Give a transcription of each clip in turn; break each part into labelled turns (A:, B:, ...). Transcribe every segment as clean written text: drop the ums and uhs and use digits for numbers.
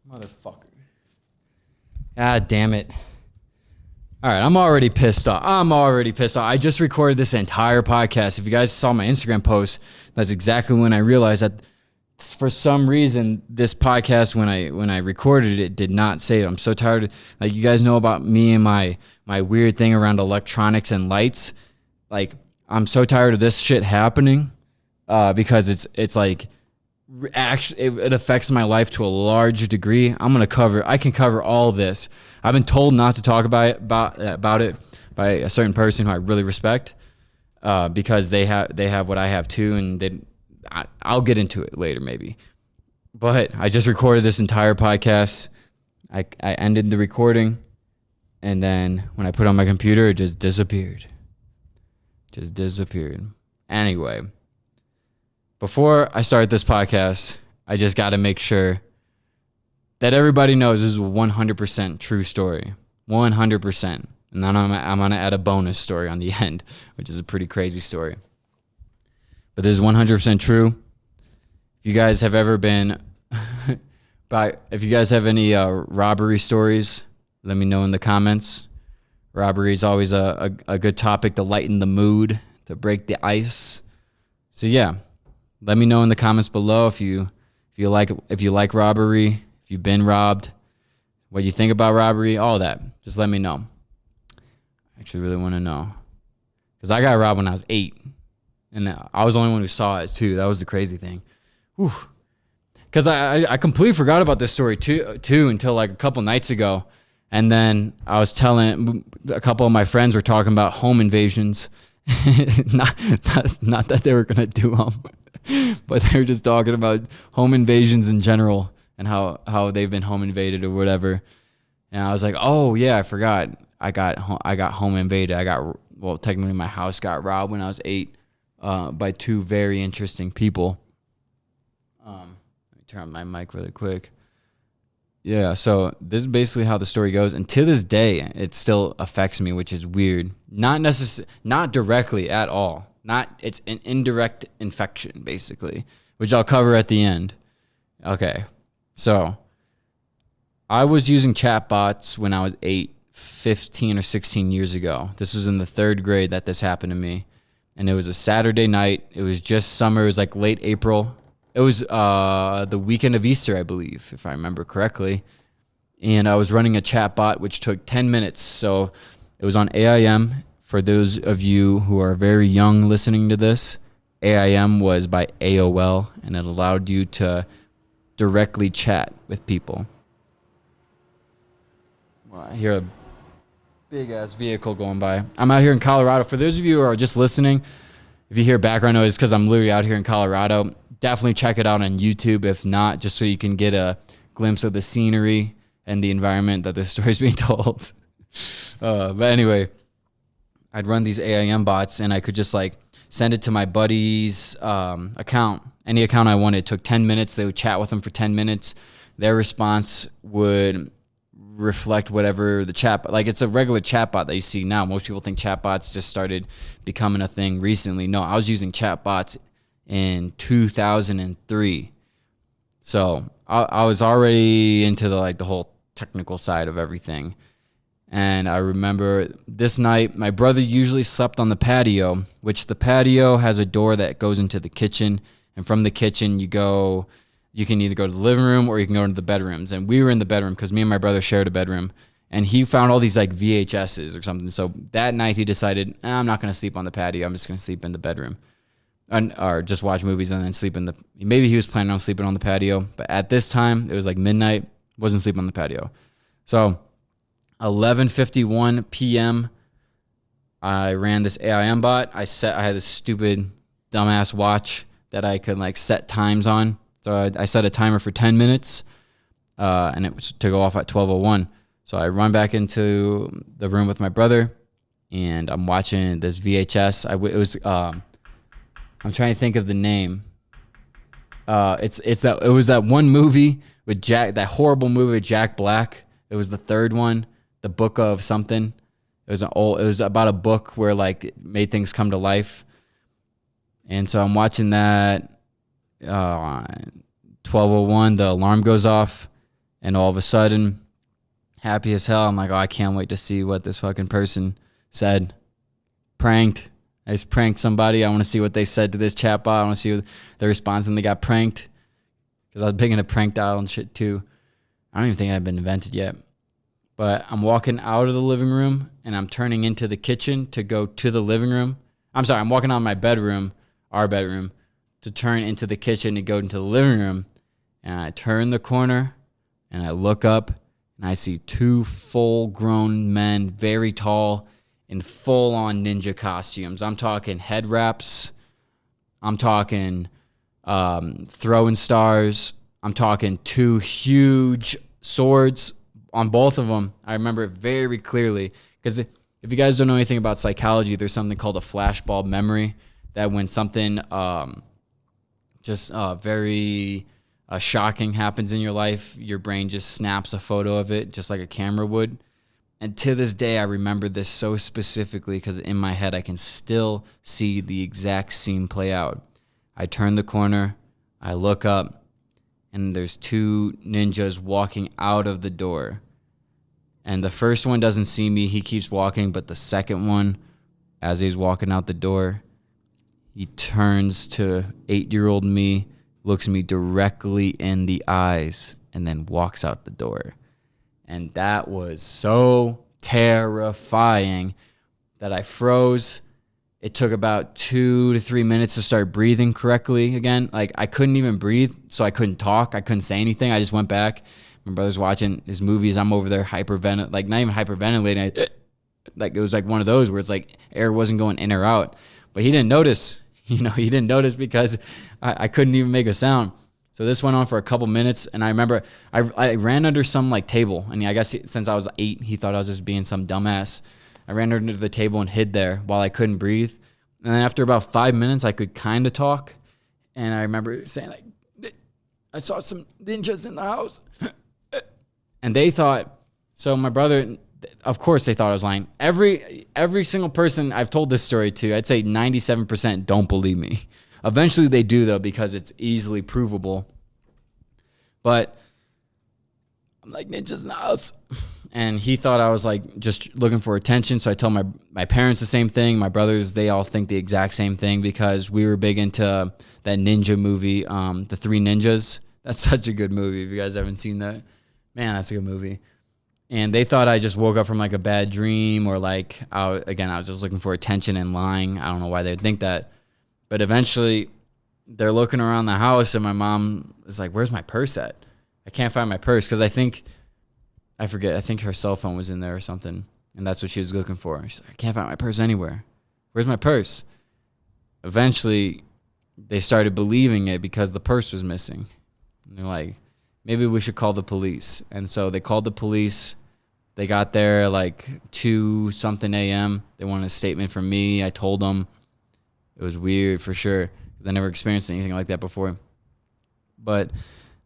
A: Motherfucker. God damn it. All right, I'm already pissed off. I just recorded this entire podcast. If you guys saw my Instagram post, that's exactly when I realized that for some reason this podcast, when I recorded it, did not save. I'm so tired. Like, you guys know about me and my weird thing around electronics and lights. Like, I'm so tired of this shit happening because it's like actually it affects my life to a large degree. I can cover all this. I've been told not to talk about it by a certain person who I really respect because they have what I have too, and I'll get into it later maybe. But I just recorded this entire podcast. I ended the recording, and then when I put it on my computer, it just disappeared. Anyway, before I start this podcast, I just got to make sure that everybody knows this is a 100% true story. 100%. And then I'm going to add a bonus story on the end, which is a pretty crazy story. But this is 100% true. If you guys have ever been, if you guys have any robbery stories, let me know in the comments. Robbery is always a good topic to lighten the mood, to break the ice. So yeah, let me know in the comments below if you like robbery, if you've been robbed, what you think about robbery, all that. Just let me know. I actually really want to know, because I got robbed when I was 8, and I was the only one who saw it too. That was the crazy thing. Because I completely forgot about this story too until like a couple nights ago. And then I was telling a couple of my friends were talking about home invasions. not that they were going to do them, but they were just talking about home invasions in general and how they've been home invaded or whatever. And I was like, oh yeah, I forgot. I got home invaded. Technically my house got robbed when I was 8 by 2 very interesting people. Let me turn on my mic really quick. Yeah, so this is basically how the story goes, and to this day, it still affects me, which is weird. Not directly at all. It's an indirect infection, basically, which I'll cover at the end. Okay, so I was using chatbots when I was 15 or 16 years ago. This was in the 3rd grade that this happened to me, and it was a Saturday night. It was just summer. It was like late April. It was the weekend of Easter, I believe, if I remember correctly. And I was running a chat bot, which took 10 minutes. So it was on AIM. For those of you who are very young listening to this, AIM was by AOL, and it allowed you to directly chat with people. Well, I hear a big-ass vehicle going by. I'm out here in Colorado. For those of you who are just listening, if you hear background noise, because I'm literally out here in Colorado. Definitely check it out on YouTube. If not, just so you can get a glimpse of the scenery and the environment that this story is being told. But anyway, I'd run these AIM bots, and I could just like send it to my buddy's account, any account I wanted. It took 10 minutes. They would chat with them for 10 minutes. Their response would reflect whatever the chat, like it's a regular chat bot that you see now. Most people think chat bots just started becoming a thing recently. No, I was using chat bots in 2003. So I was already into the whole technical side of everything. And I remember this night, my brother usually slept on the patio, which the patio has a door that goes into the kitchen. And from the kitchen, you can either go to the living room or you can go into the bedrooms. And we were in the bedroom because me and my brother shared a bedroom. And he found all these like VHSs or something. So that night he decided, I'm not going to sleep on the patio. I'm just going to sleep in the bedroom. Or just watch movies and then sleep maybe he was planning on sleeping on the patio. But at this time, it was like midnight. Wasn't sleeping on the patio. So 11:51 p.m., I ran this AIM bot. I had this stupid dumbass watch that I could like set times on. So I set a timer for 10 minutes, and it was to go off at 12:01. So I run back into the room with my brother, and I'm watching this VHS. I'm trying to think of the name. It was that one movie with that horrible movie with Jack Black. It was the 3rd one, The Book of something. It was about a book where like it made things come to life. And so I'm watching that. 12:01, the alarm goes off, And all of a sudden, happy as hell, I'm like, oh, I can't wait to see what this fucking person said. Pranked. I just pranked somebody. I want to see what they said to this chatbot. I want to see their response when they got pranked. Because I was big into prank dial and shit too. I don't even think it had been invented yet. But I'm walking out of the living room and I'm turning into the kitchen to go to the living room. I'm sorry, I'm walking out of my bedroom, our bedroom, to turn into the kitchen to go into the living room. And I turn the corner and I look up and I see two full-grown men, very tall, in full-on ninja costumes. I'm talking head wraps. I'm talking throwing stars. I'm talking two huge swords on both of them. I remember it very clearly because if you guys don't know anything about psychology, there's something called a flashbulb memory, that when something very shocking happens in your life, your brain just snaps a photo of it just like a camera would. And to this day, I remember this so specifically because in my head, I can still see the exact scene play out. I turn the corner, I look up, and there's two ninjas walking out of the door. And the first one doesn't see me. He keeps walking. But the second one, as he's walking out the door, he turns to 8-year-old me, looks me directly in the eyes, and then walks out the door. And that was so terrifying that I froze. It took about 2 to 3 minutes to start breathing correctly again. Like, I couldn't even breathe, so I couldn't talk. I couldn't say anything. I just went back. My brother's watching his movies. I'm over there hyperventilating, like not even hyperventilating. Like, it was like one of those where it's like air wasn't going in or out. But he didn't notice. He didn't notice because I couldn't even make a sound. So this went on for a couple minutes, and I remember I ran under some like table, and I guess since I was 8, he thought I was just being some dumbass. I ran under the table and hid there while I couldn't breathe. And then after about 5 minutes, I could kind of talk, and I remember saying like, "I saw some ninjas in the house," and they thought. So my brother, of course, they thought I was lying. Every single person I've told this story to, I'd say 97% don't believe me. Eventually they do, though, because it's easily provable. But I'm like, ninjas in the house. And he thought I was like just looking for attention. So I told my parents the same thing. My brothers, they all think the exact same thing because we were big into that ninja movie, The Three Ninjas. That's such a good movie. If you guys haven't seen that, man, that's a good movie. And they thought I just woke up from like a bad dream, or like, I was just looking for attention and lying. I don't know why they'd think that. But eventually, they're looking around the house, and my mom is like, "Where's my purse at? I can't find my purse." Because I think her cell phone was in there or something, and that's what she was looking for. She's like, "I can't find my purse anywhere. Where's my purse?" Eventually, they started believing it because the purse was missing. And they're like, "Maybe we should call the police." And so they called the police. They got there like 2-something a.m. They wanted a statement from me. I told them. It was weird for sure because I never experienced anything like that before. But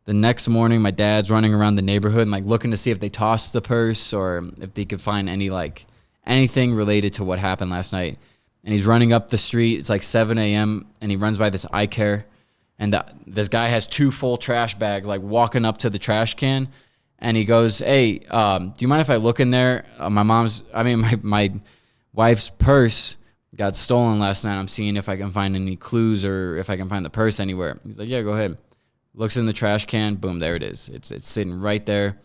A: the next morning, my dad's running around the neighborhood and like looking to see if they tossed the purse or if they could find anything related to what happened last night. And he's running up the street. It's like 7 a.m. and he runs by this eye care, and this guy has 2 full trash bags like walking up to the trash can, and he goes, "Hey, do you mind if I look in there? My wife's purse got stolen last night. I'm seeing if I can find any clues or if I can find the purse anywhere." He's like, "Yeah, go ahead." Looks in the trash can. Boom, there it is. It's sitting right there.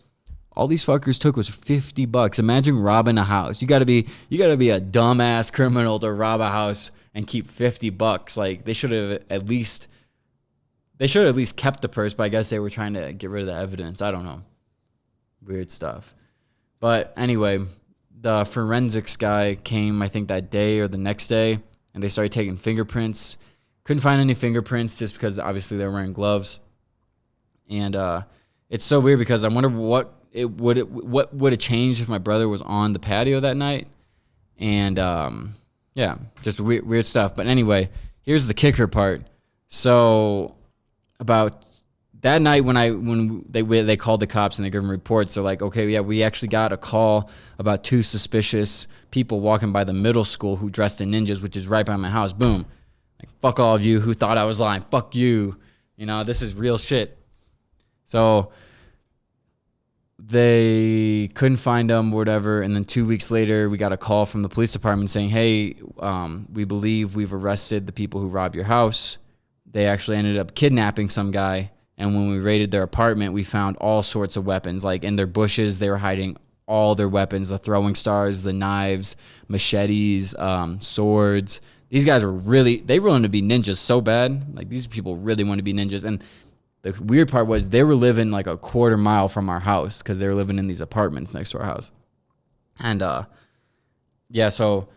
A: All these fuckers took was $50. Imagine robbing a house. You gotta be a dumbass criminal to rob a house and keep $50. Like, they should have at least kept the purse, but I guess they were trying to get rid of the evidence. I don't know. Weird stuff. But anyway, the forensics guy came, I think, that day or the next day, and they started taking fingerprints. Couldn't find any fingerprints just because obviously they were wearing gloves. And it's so weird because I wonder what would have changed if my brother was on the patio that night. And yeah, just weird stuff. But anyway, here's the kicker part. So about that night when they called the cops and they gave them reports, they're like, "Okay, yeah, we actually got a call about 2 suspicious people walking by the middle school who dressed in ninjas, which is right by my house." Boom. Like, fuck all of you who thought I was lying. Fuck you. This is real shit. So they couldn't find them or whatever. And then 2 weeks later, we got a call from the police department saying, hey, we believe we've arrested the people who robbed your house. They actually ended up kidnapping some guy. And when we raided their apartment, we found all sorts of weapons. Like in their bushes, they were hiding all their weapons, the throwing stars, the knives, machetes, swords. These guys they wanted to be ninjas so bad. Like these people really wanted to be ninjas. And the weird part was they were living like a quarter mile from our house because they were living in these apartments next to our house. And so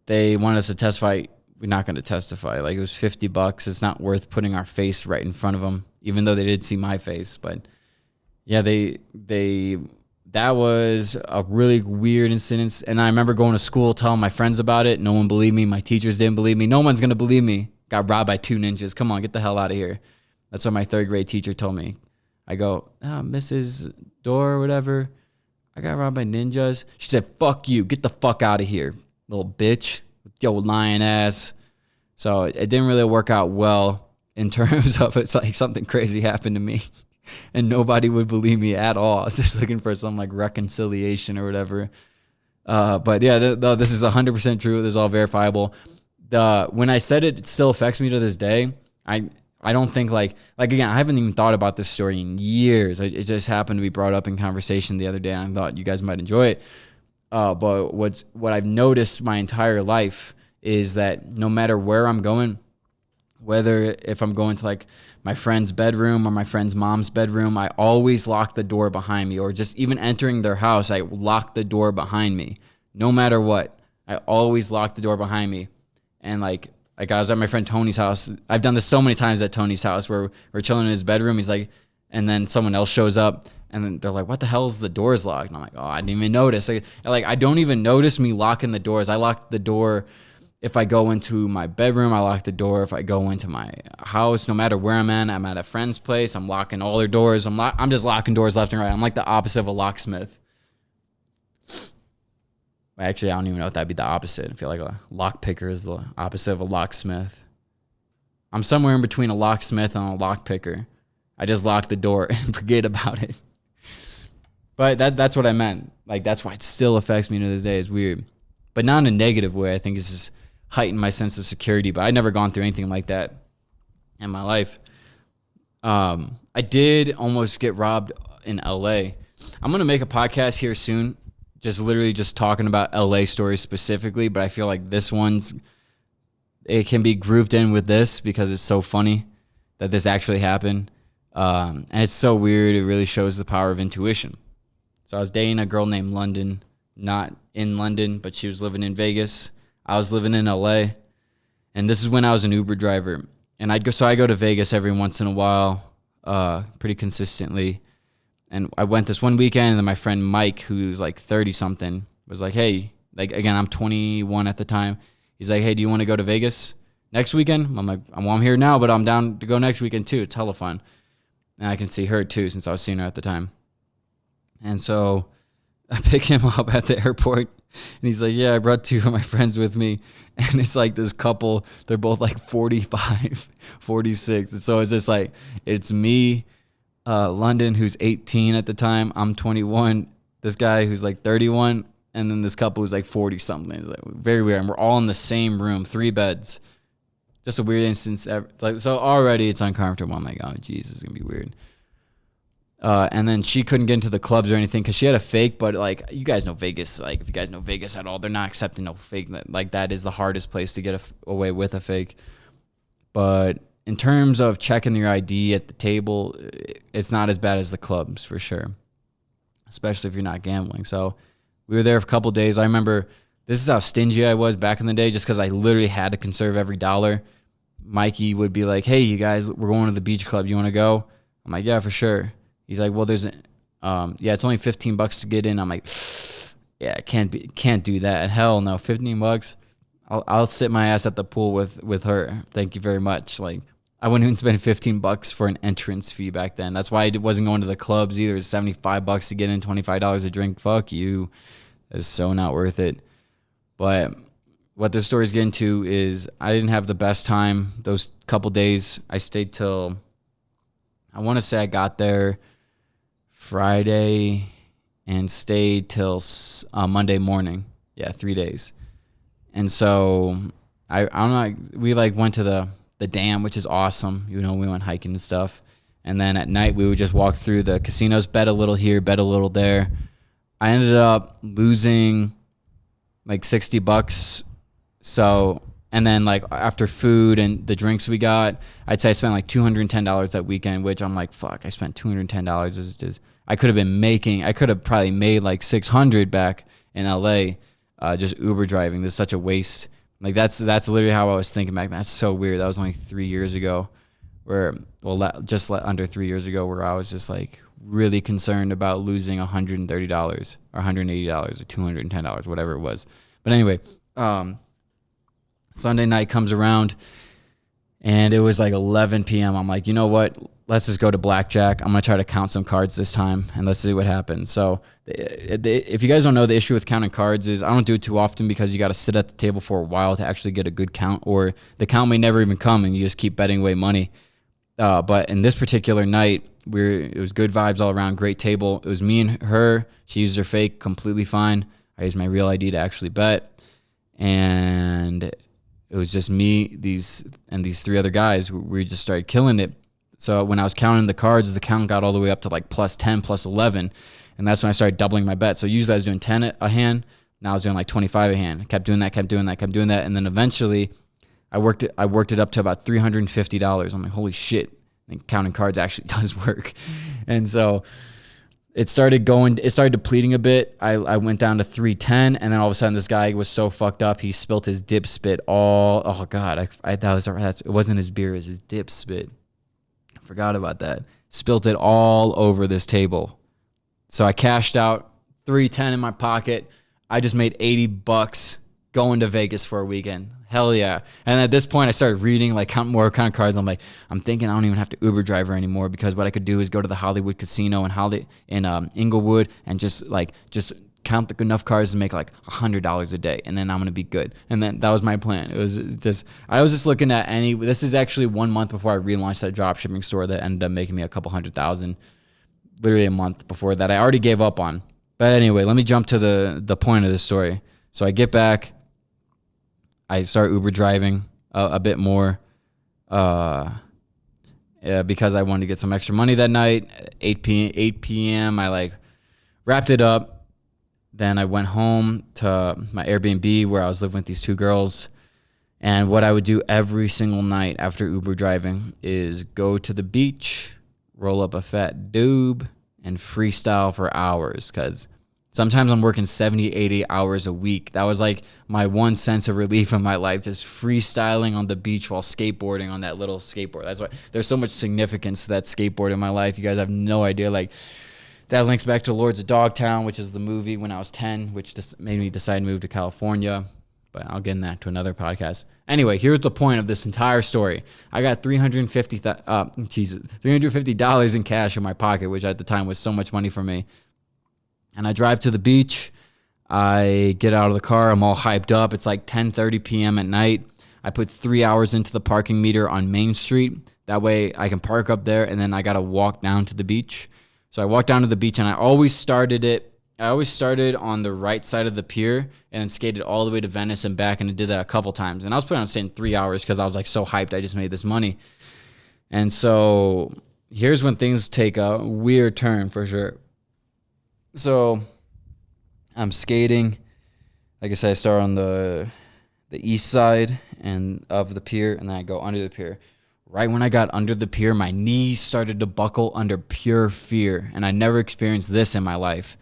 A: they wanted us to testify. We're not going to testify. Like it was $50. It's not worth putting our face right in front of them, even though they did see my face. But yeah, that was a really weird incident. And I remember going to school, telling my friends about it. No one believed me. My teachers didn't believe me. No one's going to believe me. Got robbed by 2 ninjas. Come on, get the hell out of here. That's what my 3rd grade teacher told me. I go, Mrs. Dorr or whatever, I got robbed by ninjas. She said, fuck you. Get the fuck out of here, little bitch. Yo, lying ass. So it didn't really work out well in terms of it's like something crazy happened to me and nobody would believe me at all. I was just looking for some like reconciliation or whatever. But yeah, this is 100% true. This is all verifiable. When I said it still affects me to this day. I don't think like again, I haven't even thought about this story in years. It just happened to be brought up in conversation the other day, and I thought you guys might enjoy it. But what I've noticed my entire life is that no matter where I'm going, whether if I'm going to like my friend's bedroom or my friend's mom's bedroom, I always lock the door behind me, or just even entering their house, I lock the door behind me. No matter what, I always lock the door behind me. And like I was at my friend Tony's house. I've done this so many times at Tony's house where we're chilling in his bedroom. He's like, and then someone else shows up and then they're like, what the hell is the doors locked? And I'm like, oh, I didn't even notice. I don't even notice me locking the doors. I lock the door if I go into my bedroom. I lock the door if I go into my house. No matter where I'm at a friend's place, I'm locking all their doors. I'm just locking doors left and right. I'm like the opposite of a locksmith. Actually, I don't even know if that'd be the opposite. I feel like a lock picker is the opposite of a locksmith. I'm somewhere in between a locksmith and a lock picker. I just lock the door and forget about it. But that's what I meant. Like, that's why it still affects me to this day. It's weird. But not in a negative way. I think it's just heightened my sense of security. But I'd never gone through anything like that in my life. I did almost get robbed in LA. I'm going to make a podcast here soon. Just literally just talking about LA stories specifically. But I feel like it can be grouped in with this because it's so funny that this actually happened. And it's so weird. It really shows the power of intuition. So I was dating a girl named London, not in London, but she was living in Vegas. I was living in LA. And this is when I was an Uber driver. And I go to Vegas every once in a while, pretty consistently. And I went this one weekend, and then my friend Mike, who's like 30-something, was like, hey, like, again, I'm 21 at the time. He's like, hey, do you want to go to Vegas next weekend? I'm like, I'm here now, but I'm down to go next weekend too. It's hella fun. And I can see her too, since I was seeing her at the time. And so I pick him up at the airport, and he's like, yeah, I brought 2 of my friends with me. And it's like this couple, they're both like 45, 46. And so it's just like, it's me, London, who's 18 at the time. I'm 21. This guy who's like 31. And then this couple who's like 40 something. It's like very weird. And we're all in the same room, 3 beds. Just a weird instance. Like, so already it's uncomfortable. I'm like, oh, geez, this is going to be weird. And then she couldn't get into the clubs or anything because she had a fake. But like, you guys know Vegas. Like, if you guys know Vegas at all, they're not accepting no fake. Like, that is the hardest place to get away with a fake. But in terms of checking your ID at the table, it's not as bad as the clubs for sure, especially if you're not gambling. So we were there for a couple of days. I remember this is how stingy I was back in the day, just because I literally had to conserve every dollar. Mikey would be like, hey, you guys, we're going to the beach club. You want to go? I'm like, yeah, for sure. He's like, well, it's only $15 to get in. I'm like, yeah, can't do that. Hell no, $15. I'll sit my ass at the pool with her. Thank you very much. Like, I wouldn't even spend $15 for an entrance fee back then. That's why I wasn't going to the clubs either. It's $75 to get in, $25 a drink. Fuck you. It's so not worth it. But what this story's getting to is I didn't have the best time those couple days. I stayed till, I want to say I got there Friday and stayed till Monday morning. Yeah, 3 days. And so I don't know. We like went to the dam, which is awesome. You know, we went hiking and stuff. And then at night we would just walk through the casinos, bet a little here, bet a little there. I ended up losing like $60. So, and then like after food and the drinks we got, I'd say I spent like $210 that weekend, which I'm like, fuck, I spent $210. Is just, I could have probably made like 600 back in LA, just Uber driving. This is such a waste. Like that's literally how I was thinking back. That's so weird. That was only 3 years ago just under 3 years ago, where I was just like really concerned about losing $130 or $180 or $210, whatever it was. But anyway, Sunday night comes around and it was like 11 p.m. I'm like, you know what? Let's just go to blackjack. I'm going to try to count some cards this time and let's see what happens. So if you guys don't know, the issue with counting cards is I don't do it too often because you got to sit at the table for a while to actually get a good count, or the count may never even come and you just keep betting away money. But in this particular night, it was good vibes all around, great table. It was me and her. She used her fake, completely fine. I used my real ID to actually bet. And it was just me, these three other guys. We just started killing it. So when I was counting the cards, the count got all the way up to like plus 10, plus 11. And that's when I started doubling my bet. So usually I was doing 10 a hand. Now I was doing like 25 a hand. I kept doing that. And then eventually I worked it up to about $350. I'm like, holy shit. And counting cards actually does work. And so it started depleting a bit. I went down to 310, and then all of a sudden this guy was so fucked up, he spilt his dip spit oh god, it wasn't his beer, it was his dip spit. I forgot about that. Spilt it all over this table. So I cashed out, 310 in my pocket. I just made $80 going to Vegas for a weekend. Hell yeah. And at this point I started reading, like counting more kind of cards. I'm like, I'm thinking I don't even have to Uber driver anymore, because what I could do is go to the Hollywood Casino in Inglewood and just count enough cards to make like $100 a day, and then I'm going to be good. And then that was my plan. I was just looking at this is actually 1 month before I relaunched that drop shipping store that ended up making me a couple $100,000, literally a month before that I already gave up on. But anyway, let me jump to the point of the story. So I get back, I start Uber driving a bit more because I wanted to get some extra money that night. 8 p.m. I like wrapped it up. Then I went home to my Airbnb where I was living with these two girls. And what I would do every single night after Uber driving is go to the beach, roll up a fat doob, and freestyle for hours, because sometimes I'm working 70, 80 hours a week. That was like my one sense of relief in my life, just freestyling on the beach while skateboarding on that little skateboard. That's why there's so much significance to that skateboard in my life. You guys have no idea. Like, that links back to Lords of Dogtown, which is the movie when I was 10, which just made me decide to move to California. But I'll get in that to another podcast. Anyway, here's the point of this entire story. I got $350 in cash in my pocket, which at the time was so much money for me. And I drive to the beach. I get out of the car. I'm all hyped up. It's like 10:30 p.m. at night. I put 3 hours into the parking meter on Main Street. That way I can park up there, and then I got to walk down to the beach. So I walked down to the beach, and I always started on the right side of the pier and then skated all the way to Venice and back, and I did that a couple times. And I was planning on staying 3 hours because I was like so hyped. I just made this money. And so here's when things take a weird turn for sure. So I'm skating. Like I said, I start on the east side of the pier, and then I go under the pier. Right when I got under the pier, my knees started to buckle under pure fear, and I never experienced this in my life.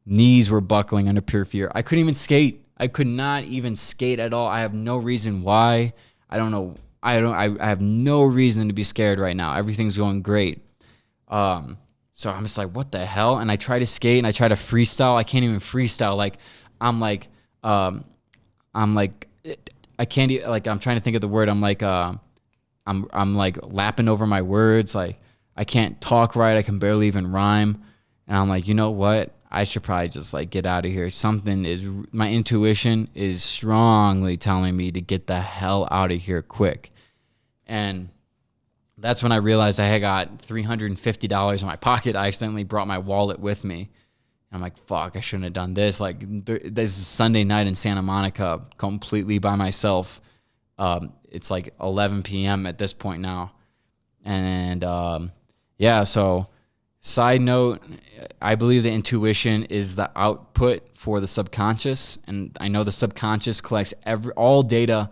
A: Knees were buckling under pure fear. I couldn't even skate. I could not even skate at all. I have no reason why. I don't know. I have no reason to be scared right now. Everything's going great. So I'm just like, what the hell? And I try to skate and I try to freestyle. I can't even freestyle. Like, I'm trying to think of the word. I'm like lapping over my words. Like, I can't talk right. I can barely even rhyme. And I'm like, you know what? I should probably just like get out of here. My intuition is strongly telling me to get the hell out of here quick. And that's when I realized I had got $350 in my pocket. I accidentally brought my wallet with me. And I'm like, fuck, I shouldn't have done this. Like, this is Sunday night in Santa Monica, completely by myself. It's like 11 p.m. at this point now. And yeah, so side note, I believe the intuition is the output for the subconscious. And I know the subconscious collects all data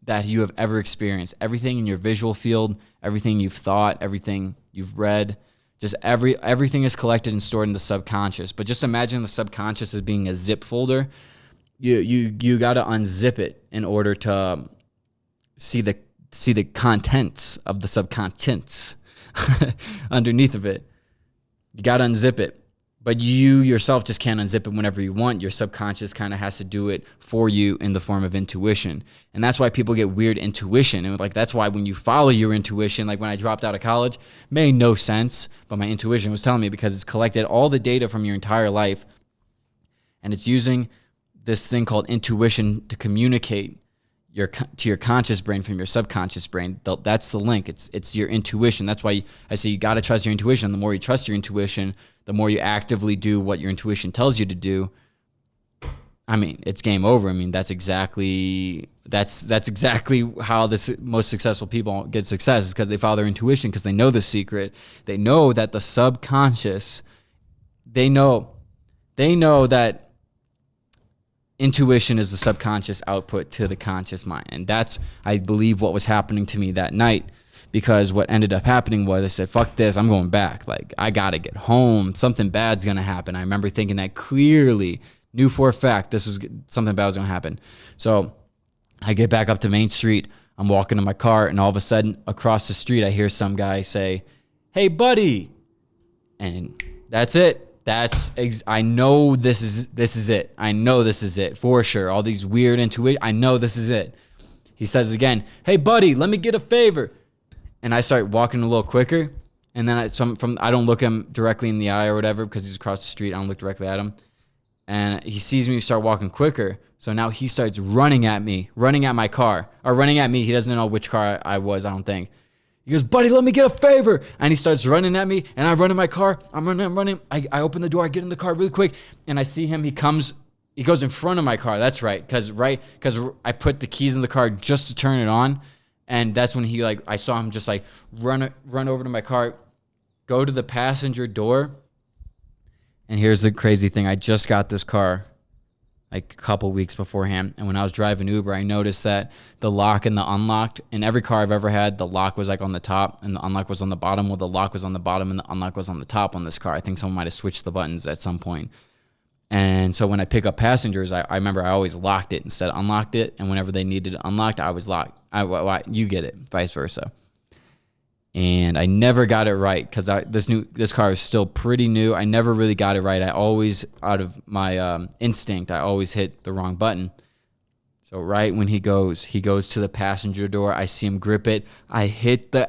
A: that you have ever experienced. Everything in your visual field, everything you've thought, everything you've read, just everything is collected and stored in the subconscious. But just imagine the subconscious as being a zip folder. You got to unzip it in order to see the contents of the subconscious underneath of it. You got to unzip it. But you yourself just can't unzip it whenever you want. Your subconscious kind of has to do it for you in the form of intuition. And that's why people get weird intuition. And like, that's why when you follow your intuition, like when I dropped out of college, made no sense, but my intuition was telling me, because it's collected all the data from your entire life. And it's using this thing called intuition to communicate to your conscious brain from your subconscious brain. That's the link. It's your intuition. That's why I say you got to trust your intuition. The more you trust your intuition, the more you actively do what your intuition tells you to do. I mean, it's game over. I mean, that's exactly how the most successful people get success, is because they follow their intuition, because they know the secret. They know that the subconscious, they know that intuition is the subconscious output to the conscious mind. And that's, I believe, what was happening to me that night, because what ended up happening was I said, fuck this, I'm going back. Like, I got to get home. Something bad's going to happen. I remember thinking that clearly, knew for a fact this was something bad was going to happen. So I get back up to Main Street. I'm walking to my car, and all of a sudden across the street, I hear some guy say, "Hey, buddy." And that's it. I know this is it. I know this is it for sure. All these weird intuition. I know this is it. He says again, "Hey buddy, let me get a favor." And I start walking a little quicker. And then I don't look him directly in the eye or whatever, because he's across the street. I don't look directly at him. And he sees me start walking quicker. So now he starts running at my car, or running at me. He doesn't know which car I was, I don't think. He goes, "Buddy, let me get a favor." And he starts running at me, and I run in my car. I'm running. I open the door. I get in the car really quick, and I see him. He goes in front of my car. That's right. Because I put the keys in the car just to turn it on. And that's when I saw him just like run over to my car, go to the passenger door. And here's the crazy thing. I just got this car like a couple weeks beforehand. And when I was driving Uber, I noticed that the lock and the unlocked, in every car I've ever had, the lock was like on the top and the unlock was on the bottom. Well, the lock was on the bottom and the unlock was on the top on this car. I think someone might have switched the buttons at some point. And so when I pick up passengers, I remember I always locked it instead of unlocked it. And whenever they needed it unlocked, I was locked. You get it, vice versa. And I never got it right, because this car is still pretty new. I never really got it right. I always, out of my instinct, I always hit the wrong button. So right when he goes to the passenger door. I see him grip it. I hit the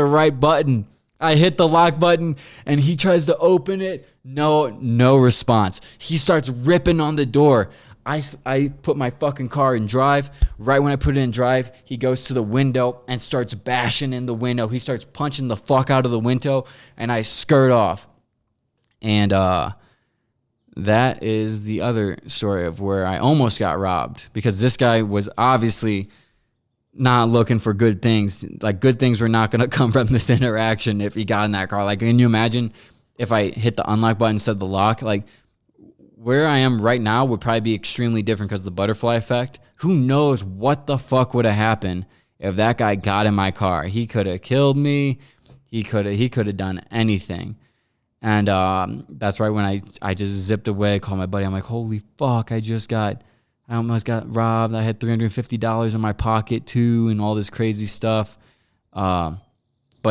A: right button. I hit the lock button, and he tries to open it. No response. He starts ripping on the door. I put my fucking car in drive. Right when I put it in drive, he goes to the window and starts bashing in the window. He starts punching the fuck out of the window, and I skirt off. And that is the other story of where I almost got robbed, because this guy was obviously not looking for good things. Like, good things were not going to come from this interaction if he got in that car. Like, can you imagine if I hit the unlock button instead of the lock? Like, where I am right now would probably be extremely different because of the butterfly effect. Who knows what the fuck would have happened if that guy got in my car? He could have killed me. He could have done anything. And that's right when I just zipped away, called my buddy. I'm like, holy fuck, I almost got robbed. I had $350 in my pocket too, and all this crazy stuff. But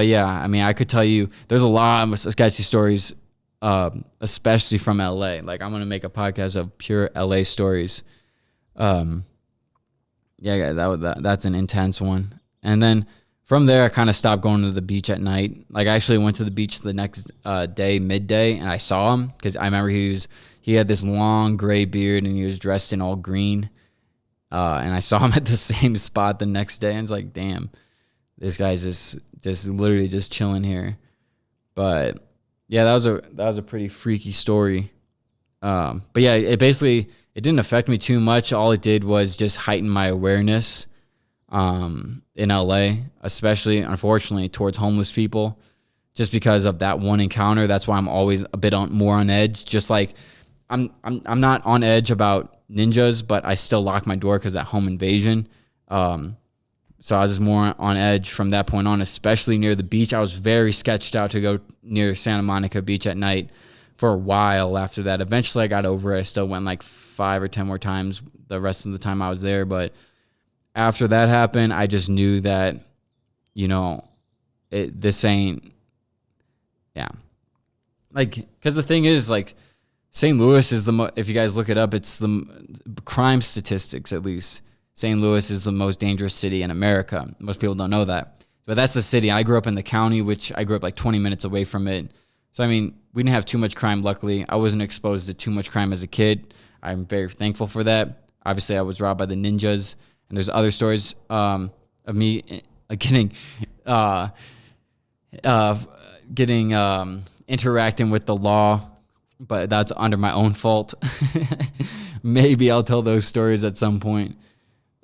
A: yeah, I mean, I could tell you there's a lot of sketchy stories, especially from LA. Like, I'm going to make a podcast of pure LA stories. Yeah, that's an intense one. And then from there, I kind of stopped going to the beach at night. Like, I actually went to the beach the next day, midday, and I saw him, because I remember he had this long gray beard, and he was dressed in all green. And I saw him at the same spot the next day, and it's like, damn, this guy's just literally just chilling here. But yeah, that was a pretty freaky story. But yeah, it didn't affect me too much. All it did was just heighten my awareness in LA, especially, unfortunately, towards homeless people, just because of that one encounter. That's why I'm always a bit more on edge. Just like I'm not on edge about ninjas, but I still lock my door because that home invasion. So I was just more on edge from that point on, especially near the beach. I was very sketched out to go near Santa Monica Beach at night for a while after that. Eventually I got over it. I still went like 5 or 10 more times the rest of the time I was there. But after that happened, I just knew that, this ain't, yeah. Like, because the thing is, like, St. Louis is if you guys look it up, it's the crime statistics, at least. St. Louis is the most dangerous city in America. Most people don't know that. But that's the city. I grew up in the county, which I grew up like 20 minutes away from it. So, I mean, we didn't have too much crime, luckily. I wasn't exposed to too much crime as a kid. I'm very thankful for that. Obviously, I was robbed by the ninjas. And there's other stories of me interacting with the law, but that's under my own fault. Maybe I'll tell those stories at some point.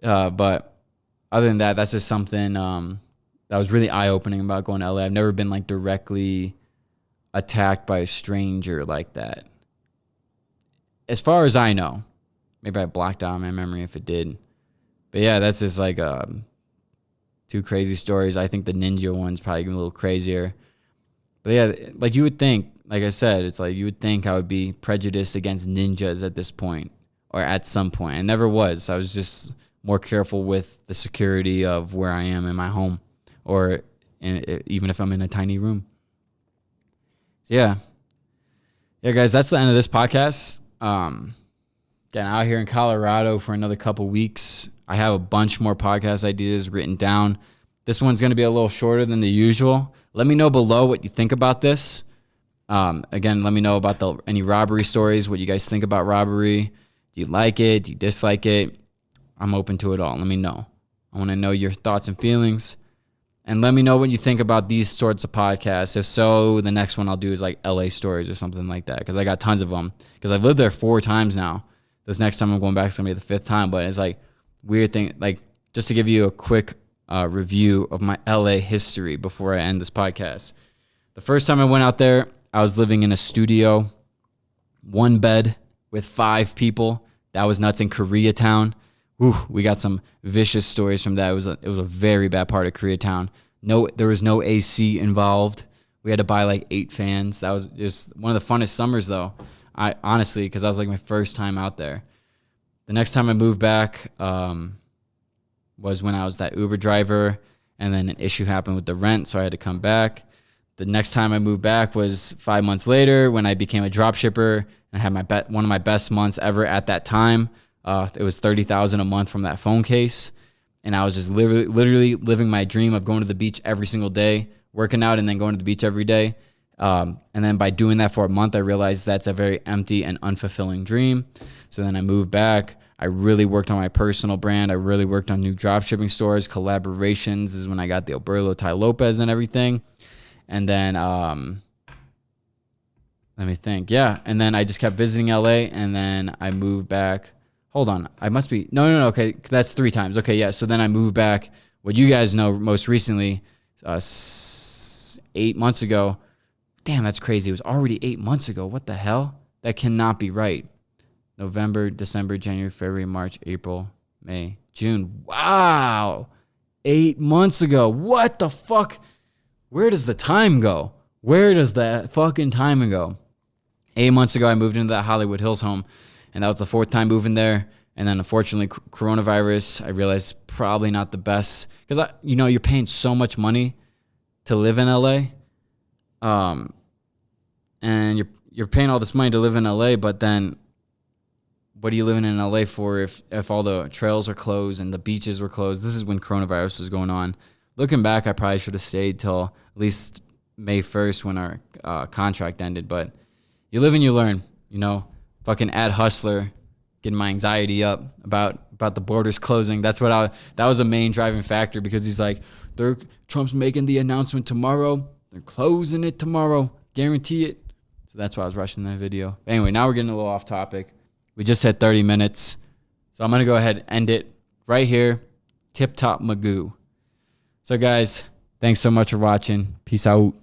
A: But other than that, that's just something that was really eye-opening about going to LA. I've never been like directly attacked by a stranger like that. As far as I know. Maybe I blocked out my memory if it did. But yeah, that's just like 2 crazy stories. I think the ninja one's probably a little crazier. But yeah, like you would think, like I said, it's like you would think I would be prejudiced against ninjas at this point or at some point. I never was. I was just more careful with the security of where I am in my home or even if I'm in a tiny room. So yeah. Yeah, guys, that's the end of this podcast. Getting out here in Colorado for another couple weeks. I have a bunch more podcast ideas written down. This one's going to be a little shorter than the usual. Let me know below what you think about this. Again, let me know about any robbery stories, what you guys think about robbery. Do you like it? Do you dislike it? I'm open to it all. Let me know. I want to know your thoughts and feelings. And let me know what you think about these sorts of podcasts. If so, the next one I'll do is like LA stories or something like that, because I got tons of them. Because I've lived there 4 times now. This next time I'm going back, it's going to be the 5th time. But it's like weird thing. Like, just to give you a quick review of my LA history before I end this podcast. The first time I went out there, I was living in a studio, 1 bed with 5 people. That was nuts in Koreatown. Ooh, we got some vicious stories from that. It was a very bad part of Koreatown. There was no AC involved. We had to buy like 8 fans. That was just one of the funnest summers, though. Honestly, because that was like my first time out there. The next time I moved back was when I was that Uber driver, and then an issue happened with the rent, so I had to come back. The next time I moved back was 5 months later when I became a drop shipper, and I had one of my best months ever at that time. It was $30,000 a month from that phone case, and I was just literally living my dream of going to the beach every single day, working out, and then going to the beach every day. And then by doing that for a month, I realized that's a very empty and unfulfilling dream. So then I moved back. I really worked on my personal brand. I really worked on new dropshipping stores, collaborations. This is when I got the Oberlo Tai Lopez and everything. And then, let me think. Yeah. And then I just kept visiting LA, and then I moved back. Hold on. I must be. No. Okay. That's 3 times. Okay. Yeah. So then I moved back. What you guys know most recently, 8 months ago. Damn, that's crazy. It was already 8 months ago. What the hell? That cannot be right. November, December, January, February, March, April, May, June. Wow. 8 months ago. What the fuck? Where does the time go? Where does that fucking time go? 8 months ago, I moved into that Hollywood Hills home, and that was the 4th time moving there. And then, unfortunately, coronavirus, I realized probably not the best. Because, you're paying so much money to live in LA. And you're paying all this money to live in LA, but then what are you living in LA for if all the trails are closed and the beaches were closed? This is when coronavirus was going on. Looking back, I probably should have stayed till at least May 1st when our contract ended, but you live and you learn, fucking ad hustler, getting my anxiety up about the borders closing. That was a main driving factor, because he's like, Trump's making the announcement tomorrow. They're closing it tomorrow. Guarantee it. So that's why I was rushing that video. Anyway, now we're getting a little off topic. We just hit 30 minutes. So I'm going to go ahead and end it right here. Tip top Magoo. So guys, thanks so much for watching. Peace out.